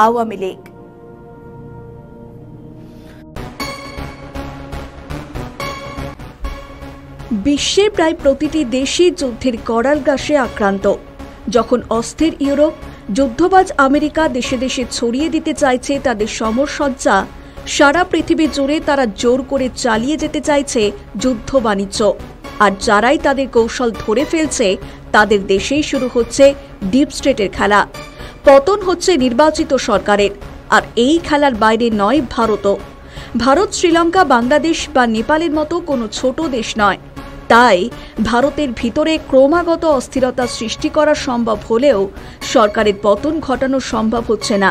আওয়ামী লীগ। বিশ্বের প্রায় প্রতিটি দেশই যুদ্ধের করাল গ্রাসে আক্রান্ত। যখন অস্থির ইউরোপ, যুদ্ধবাজ আমেরিকা দেশে দেশে ছড়িয়ে দিতে চাইছে তাদের সমরসজ্জা, সারা পৃথিবী জুড়ে তারা জোর করে চালিয়ে যেতে চাইছে যুদ্ধ বাণিজ্য। আর যারাই তাদের কৌশল ধরে ফেলছে তাদের দেশেই শুরু হচ্ছে ডিপ স্টেটের খেলা। পতন হচ্ছে নির্বাচিত সরকারের। আর এই খেলার বাইরে নয় ভারতও। ভারত শ্রীলঙ্কা, বাংলাদেশ বা নেপালের মতো কোনো ছোট দেশ নয়। তাই ভারতের ভিতরে ক্রমাগত অস্থিরতা সৃষ্টি করা সম্ভব হলেও সরকারের পতন ঘটানো সম্ভব হচ্ছে না।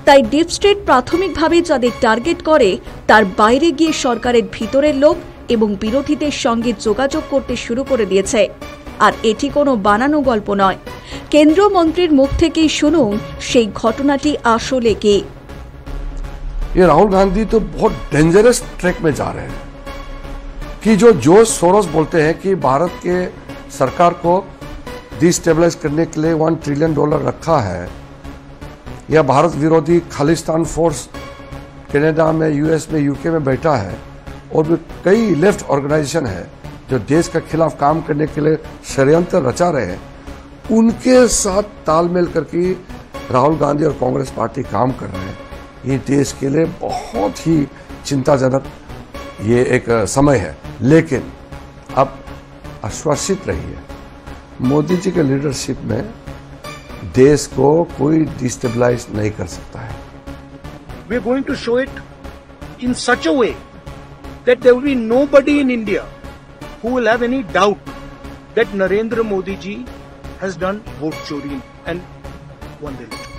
তাই ডিপ স্টেট প্রাথমিকভাবে যাদের টার্গেট করে তার বাইরে গিয়ে সরকারের ভিতরের লোক এবং বিরোধীদের সঙ্গে যোগাযোগ করতে শুরু করে দিয়েছে। আর এটি কোনো বানানো গল্প নয়। কেন্দ্রীয় মন্ত্রীর মুখ থেকেই শুনুন সেই ঘটনাটি আসলে কি। ये राहुल गांधी तो बहुत डेंजरस ट्रैक में जा रहे हैं कि जो जोश सोरोस बोलते हैं कि भारत के सरकार को डिस्टेबलाइज करने के लिए $1 ट्रिलियन रखा है, या भारत विरोधी खालिस्तान फोर्स कनाडा में, यूएस में, यूके में बैठा है, और भी कई लेफ्ट ऑर्गेनाइजेशन है जो देश के खिलाफ काम करने के लिए षड्यंत्र रचा रहे हैं, उनके साथ तालमेल करके राहुल गांधी और कांग्रेस पार्टी काम कर रहे हैं। ये देश के लिए बहुत ही चिंताजनक ये एक समय है। लेकिन अब आश्वासित रहिए, मोदी जी के लीडरशिप में देश को कोई डिस्टेबलाइज नहीं कर सकता है। We are going to show it in such a way that there will be nobody in India who will have any doubt that Narendra Modi ji has done vote chori and won the election.